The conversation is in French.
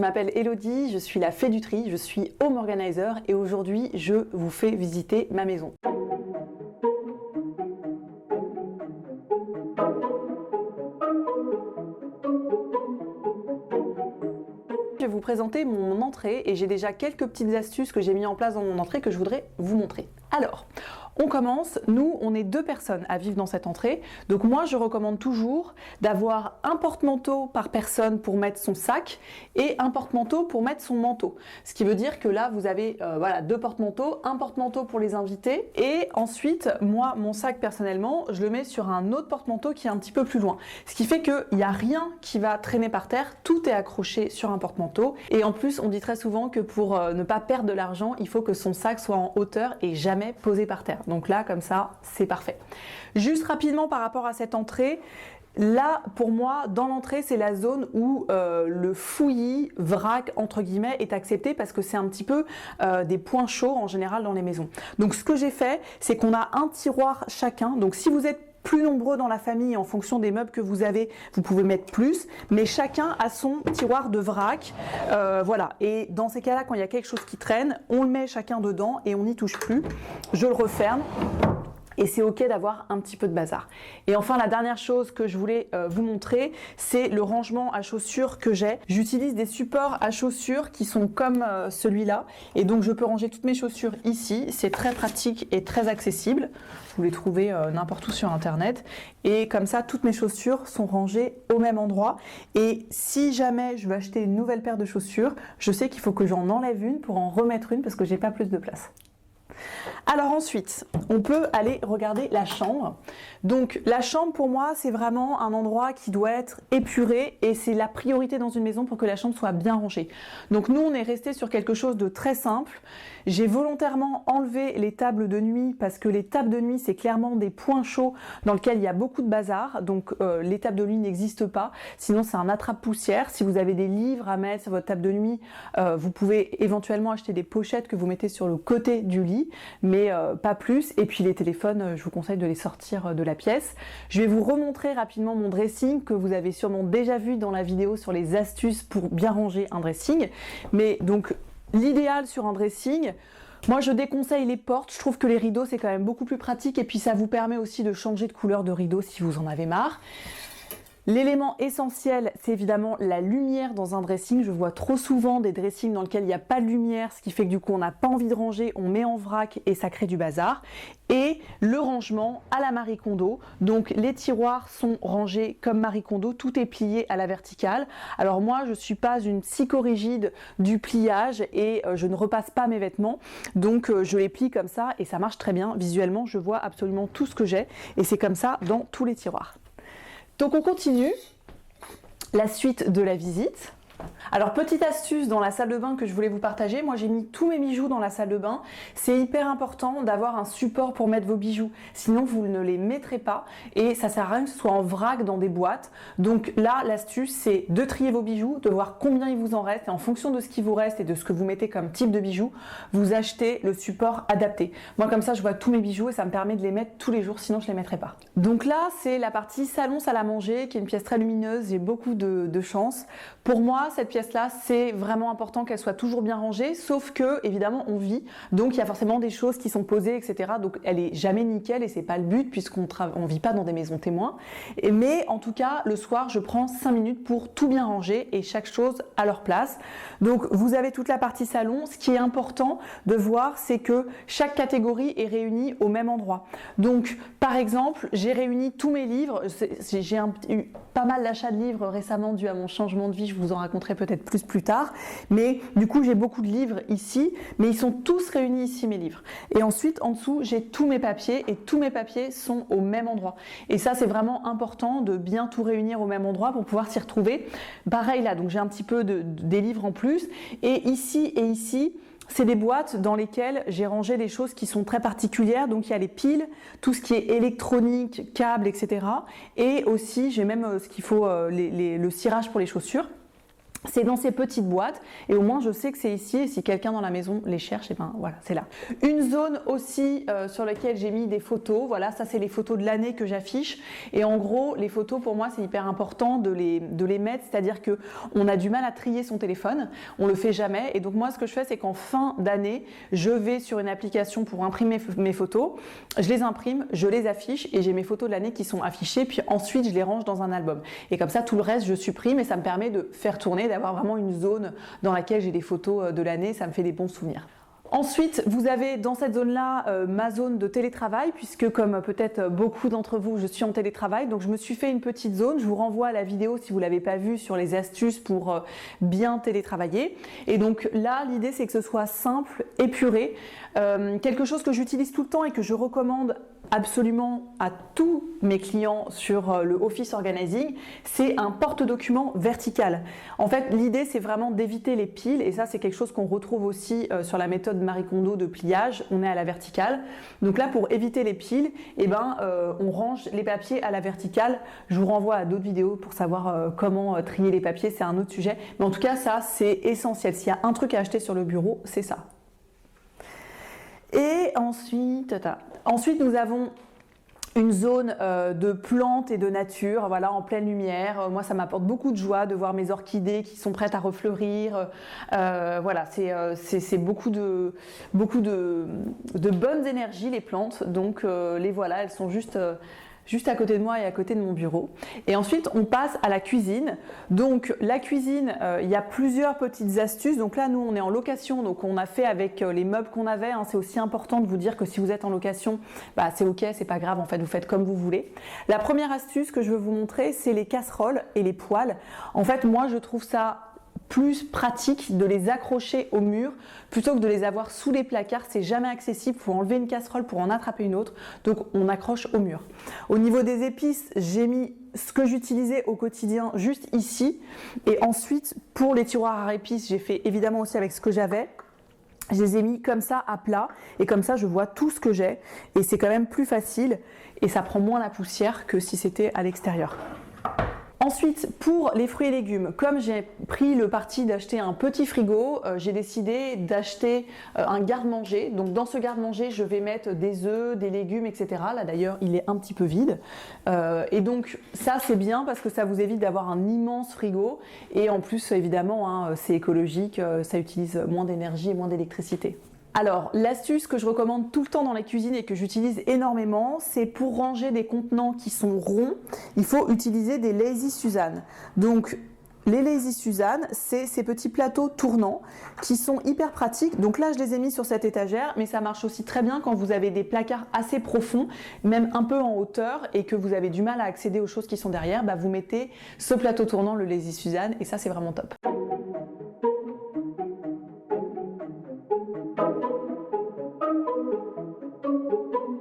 je m'appelle Elodie, je suis la fée du tri, je suis home organizer et aujourd'hui je vous fais visiter ma maison. Je vais vous présenter mon entrée et j'ai déjà quelques petites astuces que j'ai mis en place dans mon entrée que je voudrais vous montrer. Alors, on commence, nous on est 2 personnes à vivre dans cette entrée, donc moi je recommande toujours d'avoir un porte-manteau par personne pour mettre son sac et un porte-manteau pour mettre son manteau. Ce qui veut dire que là vous avez voilà, 2 porte-manteaux, un porte-manteau pour les invités et ensuite moi mon sac personnellement je le mets sur un autre porte-manteau qui est un petit peu plus loin. Ce qui fait qu'il n'y a rien qui va traîner par terre, tout est accroché sur un porte-manteau et en plus on dit très souvent que pour ne pas perdre de l'argent il faut que son sac soit en hauteur et jamais posé par terre. Donc là, comme ça, c'est parfait. Juste rapidement par rapport à cette entrée, là, pour moi, dans l'entrée, c'est la zone où le fouillis, vrac, entre guillemets, est accepté parce que c'est un petit peu des points chauds en général dans les maisons. Donc ce que j'ai fait, c'est qu'on a un tiroir chacun. Donc si vous êtes plus nombreux dans la famille, en fonction des meubles que vous avez, vous pouvez mettre plus, mais chacun a son tiroir de vrac, voilà. Et dans ces cas-là, quand il y a quelque chose qui traîne, on le met chacun dedans et on n'y touche plus. Je le referme. Et c'est ok d'avoir un petit peu de bazar. Et enfin, la dernière chose que je voulais vous montrer, c'est le rangement à chaussures que j'ai. J'utilise des supports à chaussures qui sont comme celui-là. Et donc, je peux ranger toutes mes chaussures ici. C'est très pratique et très accessible. Vous les trouvez n'importe où sur Internet. Et comme ça, toutes mes chaussures sont rangées au même endroit. Et si jamais je veux acheter une nouvelle paire de chaussures, je sais qu'il faut que j'en enlève une pour en remettre une parce que j'ai pas plus de place. Alors ensuite, on peut aller regarder la chambre. Donc la chambre pour moi c'est vraiment un endroit qui doit être épuré et c'est la priorité dans une maison pour que la chambre soit bien rangée. Donc nous on est resté sur quelque chose de très simple. J'ai volontairement enlevé les tables de nuit parce que les tables de nuit c'est clairement des points chauds dans lesquels il y a beaucoup de bazar. Donc les tables de nuit n'existent pas, sinon c'est un attrape-poussière. Si vous avez des livres à mettre sur votre table de nuit, vous pouvez éventuellement acheter des pochettes que vous mettez sur le côté du lit, mais pas plus. Et puis les téléphones, je vous conseille de les sortir de la pièce. Je vais vous remontrer rapidement mon dressing que vous avez sûrement déjà vu dans la vidéo sur les astuces pour bien ranger un dressing. Mais donc l'idéal sur un dressing, moi je déconseille les portes, je trouve que les rideaux c'est quand même beaucoup plus pratique et puis ça vous permet aussi de changer de couleur de rideau si vous en avez marre. L'élément essentiel, c'est évidemment la lumière dans un dressing. Je vois trop souvent des dressings dans lesquels il n'y a pas de lumière, ce qui fait que du coup on n'a pas envie de ranger, on met en vrac et ça crée du bazar. Et le rangement à la Marie Kondo, donc les tiroirs sont rangés comme Marie Kondo, tout est plié à la verticale. Alors moi je suis pas une psychorigide du pliage et je ne repasse pas mes vêtements, donc je les plie comme ça et ça marche très bien. Visuellement je vois absolument tout ce que j'ai et c'est comme ça dans tous les tiroirs. Donc on continue la suite de la visite. Alors petite astuce dans la salle de bain que je voulais vous partager, moi j'ai mis tous mes bijoux dans la salle de bain. C'est hyper important d'avoir un support pour mettre vos bijoux, sinon vous ne les mettrez pas et ça sert à rien que ce soit en vrac dans des boîtes. Donc là l'astuce c'est de trier vos bijoux, de voir combien il vous en reste et en fonction de ce qui vous reste et de ce que vous mettez comme type de bijoux, vous achetez le support adapté. Moi comme ça je vois tous mes bijoux et ça me permet de les mettre tous les jours, sinon je les mettrai pas. Donc là c'est la partie salon salle à manger qui est une pièce très lumineuse, j'ai beaucoup de chance. Pour moi cette pièce-là, c'est vraiment important qu'elle soit toujours bien rangée, sauf que, évidemment, on vit, donc il y a forcément des choses qui sont posées, etc. Donc elle est jamais nickel et c'est pas le but puisqu'on vit pas dans des maisons témoins. Mais en tout cas, le soir, je prends 5 minutes pour tout bien ranger et chaque chose à leur place. Donc vous avez toute la partie salon. Ce qui est important de voir, c'est que chaque catégorie est réunie au même endroit. Donc, par exemple, j'ai réuni tous mes livres. J'ai eu pas mal d'achats de livres récemment dû à mon changement de vie. Je vous en raconterai peut-être plus tard, mais du coup j'ai beaucoup de livres ici, mais ils sont tous réunis ici mes livres. Et ensuite en dessous j'ai tous mes papiers et tous mes papiers sont au même endroit. Et ça c'est vraiment important de bien tout réunir au même endroit pour pouvoir s'y retrouver. Pareil là, donc j'ai un petit peu des livres en plus et ici c'est des boîtes dans lesquelles j'ai rangé des choses qui sont très particulières. Donc il y a les piles, tout ce qui est électronique, câbles, etc. Et aussi j'ai même ce qu'il faut, le cirage pour les chaussures. c'est dans ces petites boîtes et au moins je sais que c'est ici et si quelqu'un dans la maison les cherche, et ben voilà, c'est là. Une zone aussi sur laquelle j'ai mis des photos, voilà, ça c'est les photos de l'année que j'affiche et en gros les photos pour moi c'est hyper important de les mettre, c'est-à-dire que on a du mal à trier son téléphone, on le fait jamais et donc moi ce que je fais c'est qu'en fin d'année je vais sur une application pour imprimer mes photos, je les imprime, je les affiche et j'ai mes photos de l'année qui sont affichées puis ensuite je les range dans un album et comme ça tout le reste je supprime et ça me permet de faire tourner, d'avoir vraiment une zone dans laquelle j'ai des photos de l'année, ça me fait des bons souvenirs. Ensuite, vous avez dans cette zone-là ma zone de télétravail, puisque comme peut-être beaucoup d'entre vous, je suis en télétravail, donc je me suis fait une petite zone. Je vous renvoie à la vidéo si vous ne l'avez pas vue sur les astuces pour bien télétravailler. Et donc là, l'idée c'est que ce soit simple, épuré, quelque chose que j'utilise tout le temps et que je recommande absolument à tous mes clients sur le Office Organizing, c'est un porte-document vertical. En fait, l'idée c'est vraiment d'éviter les piles et ça c'est quelque chose qu'on retrouve aussi sur la méthode Marie Kondo de pliage, on est à la verticale. Donc là pour éviter les piles, eh ben, on range les papiers à la verticale. Je vous renvoie à d'autres vidéos pour savoir comment trier les papiers, c'est un autre sujet. Mais en tout cas ça c'est essentiel, s'il y a un truc à acheter sur le bureau, c'est ça. Et ensuite, nous avons une zone de plantes et de nature, voilà, en pleine lumière. Moi, ça m'apporte beaucoup de joie de voir mes orchidées qui sont prêtes à refleurir. Voilà, c'est beaucoup de bonnes énergies, les plantes. Donc, les voilà, elles sont juste à côté de moi et à côté de mon bureau. Et ensuite, on passe à la cuisine. Donc, la cuisine, il y a plusieurs petites astuces. Donc là, nous, on est en location. Donc, on a fait avec les meubles qu'on avait. Hein. C'est aussi important de vous dire que si vous êtes en location, bah, c'est OK, c'est pas grave. En fait, vous faites comme vous voulez. La première astuce que je veux vous montrer, c'est les casseroles et les poêles. En fait, moi, je trouve ça plus pratique de les accrocher au mur plutôt que de les avoir sous les placards. C'est jamais accessible, il faut enlever une casserole pour en attraper une autre, donc on accroche au mur. Au niveau des épices, j'ai mis ce que j'utilisais au quotidien juste ici et ensuite pour les tiroirs à épices, j'ai fait évidemment aussi avec ce que j'avais. Je les ai mis comme ça à plat et comme ça je vois tout ce que j'ai et c'est quand même plus facile et ça prend moins la poussière que si c'était à l'extérieur. Ensuite, pour les fruits et légumes, comme j'ai pris le parti d'acheter un petit frigo, j'ai décidé d'acheter un garde-manger. Donc dans ce garde-manger, je vais mettre des œufs, des légumes, etc. Là d'ailleurs, il est un petit peu vide. Et donc ça, c'est bien parce que ça vous évite d'avoir un immense frigo. Et en plus, évidemment, hein, c'est écologique, ça utilise moins d'énergie et moins d'électricité. Alors, l'astuce que je recommande tout le temps dans la cuisine et que j'utilise énormément, c'est pour ranger des contenants qui sont ronds, il faut utiliser des Lazy Susan. Donc, les Lazy Susan, c'est ces petits plateaux tournants qui sont hyper pratiques. Donc là, je les ai mis sur cette étagère, mais ça marche aussi très bien quand vous avez des placards assez profonds, même un peu en hauteur, et que vous avez du mal à accéder aux choses qui sont derrière. Bah, vous mettez ce plateau tournant, le Lazy Susan, et ça, c'est vraiment top.